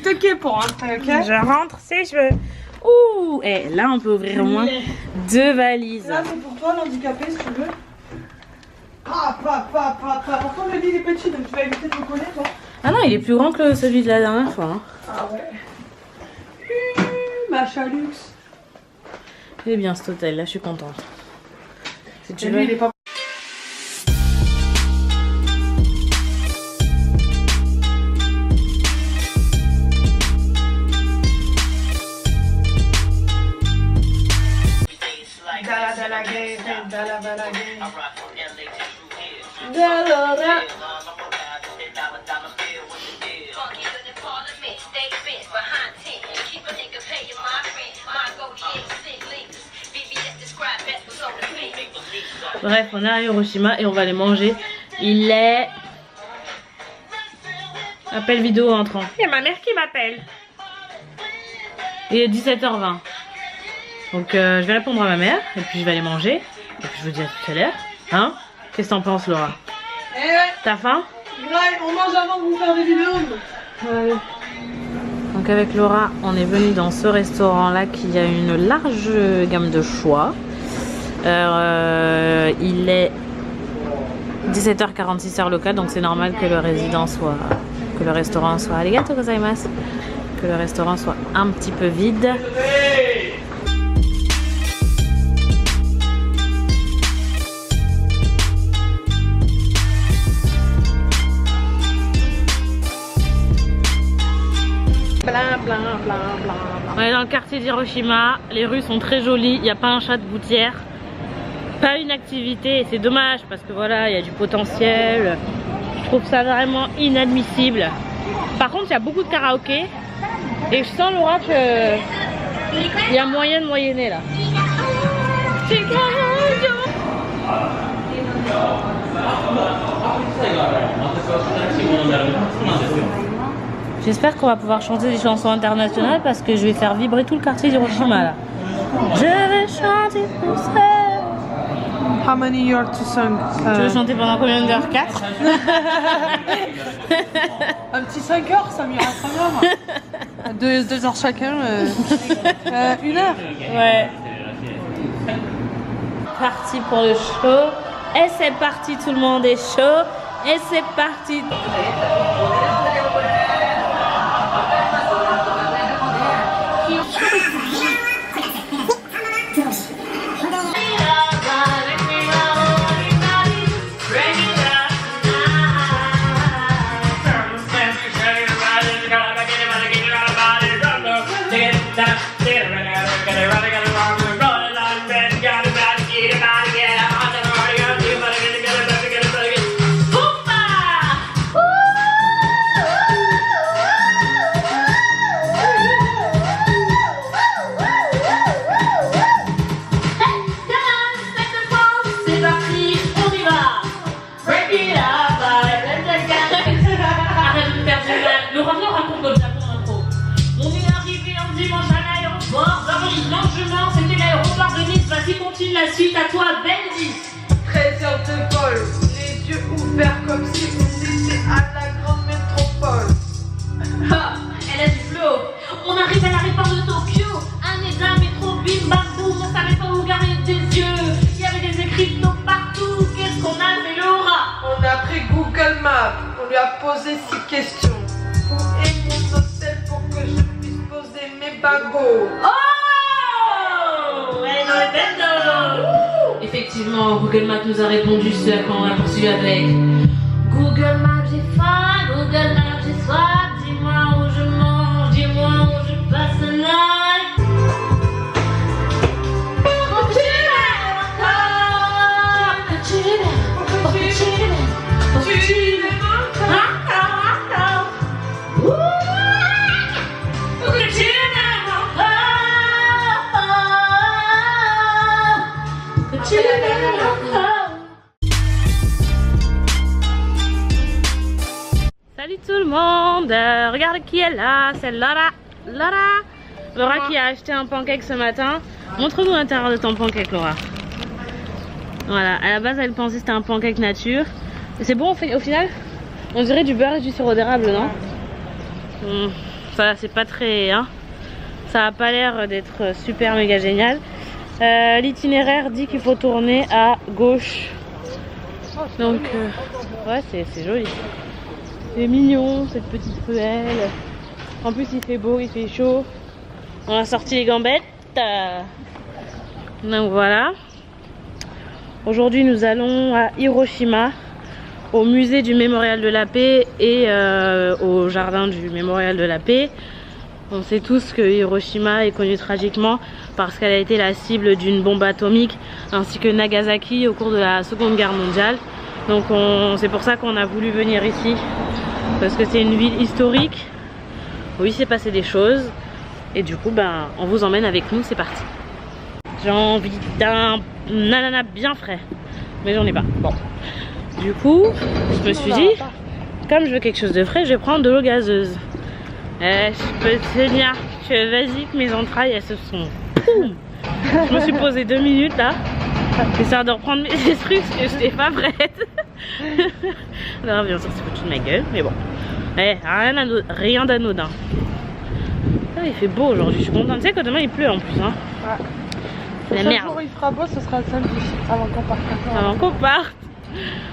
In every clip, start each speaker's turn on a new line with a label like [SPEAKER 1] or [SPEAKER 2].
[SPEAKER 1] T'inquiète pour rentrer, ok?
[SPEAKER 2] Je rentre ses cheveux. Ouh, et là on peut ouvrir au moins 2 valises.
[SPEAKER 1] Là c'est pour toi l'handicapé si tu veux. Par contre le lit il est petit donc tu vas éviter de me coller toi.
[SPEAKER 2] Ah non, il est plus grand que celui de la dernière fois. Hein.
[SPEAKER 1] Ah ouais. Ma chaluxe.
[SPEAKER 2] Il est bien cet hôtel, là je suis contente. Si tu
[SPEAKER 1] Et
[SPEAKER 2] veux.
[SPEAKER 1] lui il est pas.
[SPEAKER 2] Bref, on est à Hiroshima et on va aller manger. Il est... Appel vidéo entrant. Il y a ma mère qui m'appelle. Il est 17h20. Donc je vais répondre à ma mère et puis je vais aller manger. Et puis je vous dis à tout à l'heure. Hein? Qu'est-ce que t'en penses, Laura?
[SPEAKER 1] Eh ouais.
[SPEAKER 2] T'as faim?
[SPEAKER 1] Ouais, on mange avant de vous faire des vidéos.
[SPEAKER 2] Ouais. Donc avec Laura, on est venu dans ce restaurant là qui a une large gamme de choix. Il est 17h46 heure locale, donc c'est normal que le restaurant soit arigatou gozaimasu, que le restaurant soit un petit peu vide. On est dans le quartier d'Hiroshima, les rues sont très jolies, il n'y a pas un chat de gouttière, pas une activité et c'est dommage parce que voilà, il y a du potentiel. Je trouve ça vraiment inadmissible. Par contre, il y a beaucoup de karaoké et je sens, Laura, que il y a moyen de moyenner là. J'espère qu'on va pouvoir chanter des chansons internationales parce que je vais faire vibrer tout le quartier d'Hiroshima là. Je vais chanter pour ça.
[SPEAKER 1] How many you are to sing?
[SPEAKER 2] Tu veux chanter pendant combien d'heures? 4?
[SPEAKER 1] Un petit 5 heures, ça m'ira très bien moi. 2 heures chacun. 1 heure.
[SPEAKER 2] Ouais. Parti pour le show. Et c'est parti, tout le monde est chaud. Et c'est parti. Continue la suite, à toi, Bendy.
[SPEAKER 1] 13h de vol, les yeux ouverts comme si on était à la grande métropole.
[SPEAKER 2] Ah, elle a du flow. On arrive à l'aéroport de Tokyo. Un état, métro, bim, bam, boum. On savait pas où garer des yeux. Il y avait des écrits partout. Qu'est-ce qu'on a fait, Laura?
[SPEAKER 1] On a pris Google Maps, on lui a posé 6 questions. Où est mon hôtel pour que je puisse poser mes bagos?
[SPEAKER 2] Oh! Elle est dans les bendo. Effectivement, Google Maps nous a répondu ce à quoi on a poursuivi avec Google Maps, j'ai faim, Google Maps, j'ai soif, dis-moi où je mange, dis-moi où je passe la night. Salut tout le monde, regarde qui est là, c'est Laura. Laura qui a acheté un pancake ce matin. Montre-nous l'intérieur de ton pancake, Laura. Voilà, à la base elle pensait que c'était un pancake nature. C'est bon au final? On dirait du beurre et du sirop d'érable, non? Ça c'est pas très... Hein, ça a pas l'air d'être super méga génial. L'itinéraire dit qu'il faut tourner à gauche. Donc ouais, c'est joli. C'est mignon cette petite ruelle. En plus il fait beau, il fait chaud. On a sorti les gambettes. Donc voilà. Aujourd'hui nous allons à Hiroshima, au musée du Mémorial de la Paix et au jardin du Mémorial de la Paix. On sait tous que Hiroshima est connue tragiquement parce qu'elle a été la cible d'une bombe atomique, ainsi que Nagasaki au cours de la Seconde Guerre mondiale. Donc c'est pour ça qu'on a voulu venir ici, parce que c'est une ville historique où il s'est passé des choses. Et du coup, ben, on vous emmène avec nous, c'est parti. J'ai envie d'un ananas bien frais, mais j'en ai pas. Bon, du coup, je me suis dit, comme je veux quelque chose de frais, je vais prendre de l'eau gazeuse. Je peux te dire que vas-y, que mes entrailles, elles se sont... Je me suis posé 2 minutes là. J'essaie de reprendre mes esprits parce que je n'étais pas prête. Alors bien sûr c'est foutu de ma gueule, mais bon. Rien d'anodin. Il fait beau aujourd'hui, je suis contente. Tu sais que demain il pleut en plus. Hein.
[SPEAKER 1] Ouais.
[SPEAKER 2] La
[SPEAKER 1] Le
[SPEAKER 2] merde.
[SPEAKER 1] jour où il fera beau, ce sera samedi, avant qu'on parte.
[SPEAKER 2] Avant qu'on parte.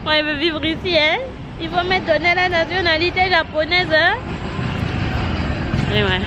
[SPEAKER 2] Ouais, il veut vivre ici, hein. Il faut me donner la nationalité japonaise, hein. Et ouais.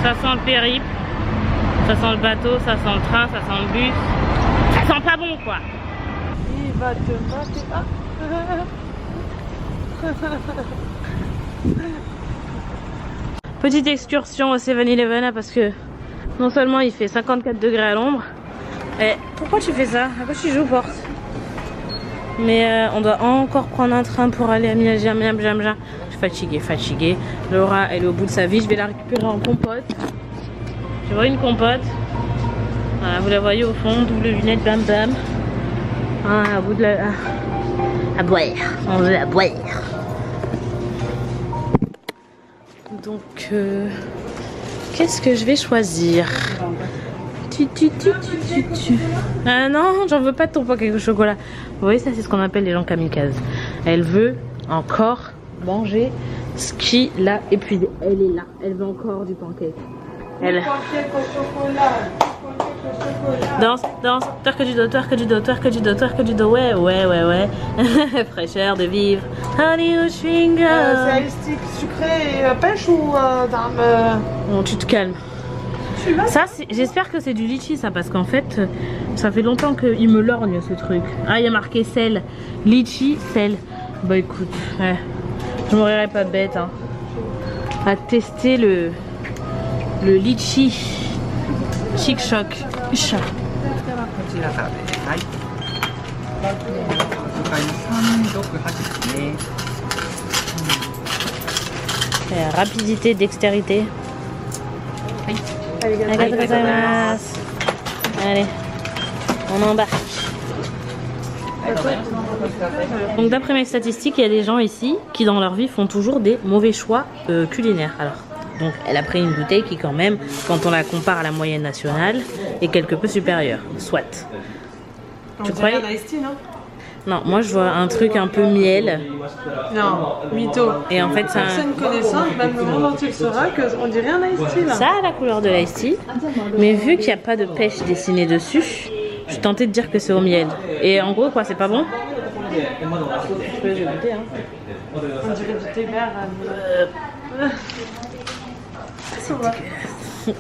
[SPEAKER 2] Ça sent le périple, ça sent le bateau, ça sent le train, ça sent le bus. Ça sent pas bon quoi.
[SPEAKER 1] Il va te mater.
[SPEAKER 2] Petite excursion au 7-Eleven parce que non seulement il fait 54 degrés à l'ombre. Et pourquoi tu fais ça? À quoi tu joues porte? Mais on doit encore prendre un train pour aller à Miyajima. Je suis fatiguée. Laura elle est au bout de sa vie. Je vais la récupérer en compote. Je vois une compote. Voilà, vous la voyez au fond, double lunette, bam bam. Ah, à bout de la... à boire. On veut à boire. Donc, qu'est-ce que je vais choisir? Ah non, j'en veux pas de ton paquet au chocolat. Vous voyez, ça c'est ce qu'on appelle les gens kamikazes. Elle veut encore manger ce qui l'a épuisé. Elle est là, elle veut encore du pancake. Elle...
[SPEAKER 1] Pancake au chocolat.
[SPEAKER 2] Danse, twerk du dos, twerk du dos, twerk du dos, twerk du dos. Ouais. Fraîcheur de vivre. Honey ou chewing gum.
[SPEAKER 1] C'est un stick sucré et pêche ou d'arme.
[SPEAKER 2] Bon, tu te calmes. Ça, j'espère que c'est du litchi ça, parce qu'en fait, ça fait longtemps qu'il me lorgne ce truc. Ah, il y a marqué sel. Litchi, sel. Bah écoute, ouais. Je mourrai pas bête hein, à tester le litchi chic choc. Rapidité, dextérité. Allez, on embarque. Donc d'après mes statistiques, il y a des gens ici qui dans leur vie font toujours des mauvais choix culinaires. Alors, donc elle a pris une bouteille qui quand même, quand on la compare à la moyenne nationale, est quelque peu supérieure. Soit. Tu crois? Non, moi je vois un truc un peu miel.
[SPEAKER 1] Non, mytho.
[SPEAKER 2] Et en fait ça...
[SPEAKER 1] Personne connaissante, même le monde entier saura qu'on dirait un iced tea là.
[SPEAKER 2] Ça a la couleur de l'iced tea, mais vu qu'il n'y a pas de pêche dessinée dessus, je suis tentée de dire que c'est au miel. Et en gros quoi, c'est pas bon? Je peux goûter hein.
[SPEAKER 1] On dirait du thé vert.
[SPEAKER 2] C'est dégueulasse.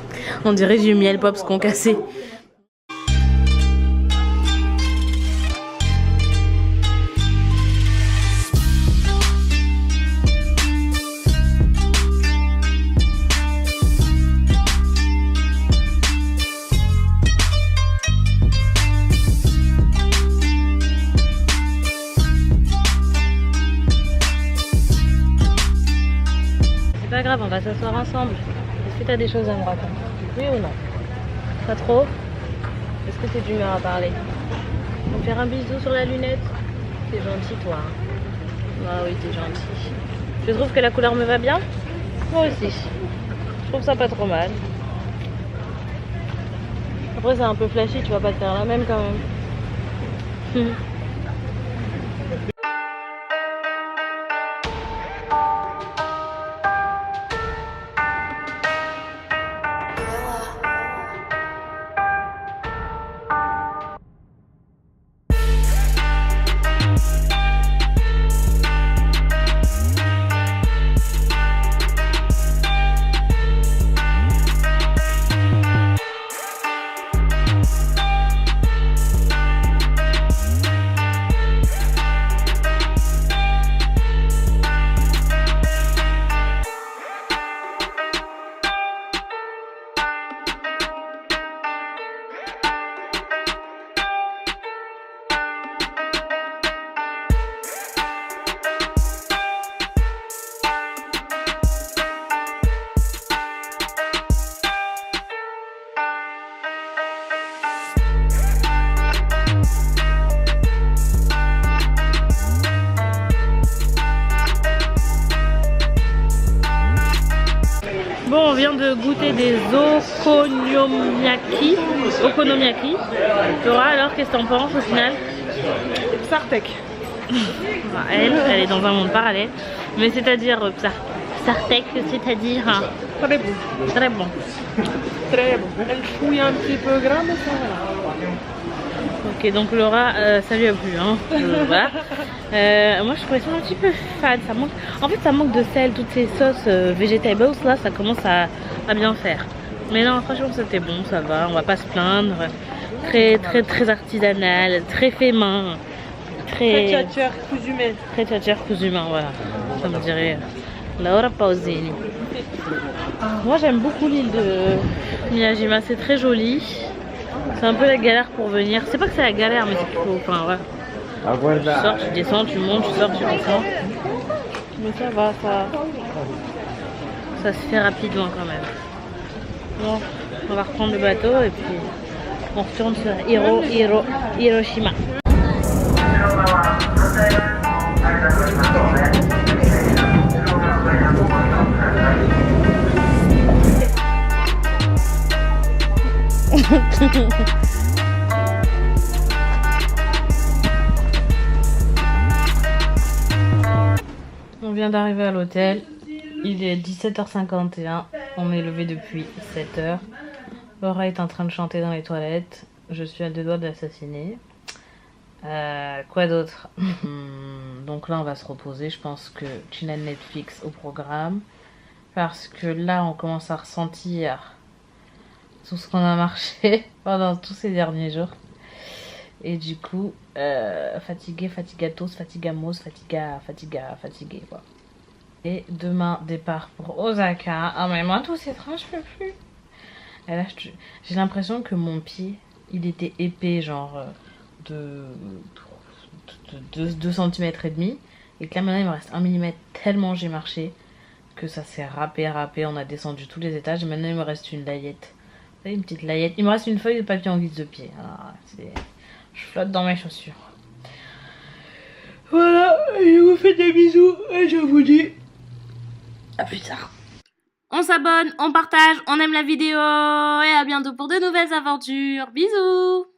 [SPEAKER 2] On dirait du miel pops qu'on cassait. C'est pas grave, on va s'asseoir ensemble. Est-ce que tu as des choses à me raconter? Oui ou non? Pas trop? Est-ce que t'es d'humeur à parler? On va faire un bisou sur la lunette? T'es gentil toi. Hein? Ah oui, t'es gentil. Je trouve que la couleur me va bien? Moi aussi. Je trouve ça pas trop mal. Après c'est un peu flashy, tu vas pas te faire la même quand même. Bon, on vient de goûter des okonomiyaki. Laura, alors qu'est-ce que t'en penses au final?
[SPEAKER 1] Sartek.
[SPEAKER 2] Elle est dans un monde parallèle. Mais c'est-à-dire Sartek, c'est-à-dire
[SPEAKER 1] Très bon.
[SPEAKER 2] très bon.
[SPEAKER 1] Très bon. Elle fouille un petit peu gras, mais ça va.
[SPEAKER 2] Ok, donc Laura, ça lui a plu, hein. Voilà. Moi je trouvais ça un petit peu fade, ça manque. En fait ça manque de sel, toutes ces sauces vegetables là, ça commence à bien faire. Mais non, franchement c'était bon, ça va, on va pas se plaindre. Très artisanal, très fait main. Très
[SPEAKER 1] tchatcher, cousu main.
[SPEAKER 2] Très tchatcher, cousu main, voilà. Ça me dirait Laura Pausini. Moi j'aime beaucoup l'île de Miyajima, c'est très joli. C'est un peu la galère pour venir. C'est pas que c'est la galère, mais c'est qu'il faut. Enfin, ouais. Tu sors, tu descends, tu montes, tu sors, tu descends. Mais ça va, ça se fait rapidement quand même. Bon, on va reprendre le bateau et puis on retourne sur Hiroshima. On vient d'arriver à l'hôtel, il est 17h51, on est levé depuis 7h. Laura est en train de chanter dans les toilettes, je suis à deux doigts de l'assassiner. Quoi d'autre? Donc là on va se reposer, je pense que channel Netflix au programme. Parce que là on commence à ressentir tout ce qu'on a marché pendant tous ces derniers jours. Et du coup, fatigué, fatiguados, fatigamos, fatigué quoi. Et demain, départ pour Osaka. Ah mais moi tous ces trains, je peux plus. Et là, j'ai l'impression que mon pied, il était épais, genre de 2 cm et demi. Et que là maintenant, il me reste 1 mm tellement j'ai marché que ça s'est râpé. On a descendu tous les étages et maintenant il me reste une layette. Vous savez, une petite layette. Il me reste une feuille de papier en guise de pied. Alors, je flotte dans mes chaussures. Voilà, je vous fais des bisous et je vous dis à plus tard. On s'abonne, on partage, on aime la vidéo et à bientôt pour de nouvelles aventures. Bisous.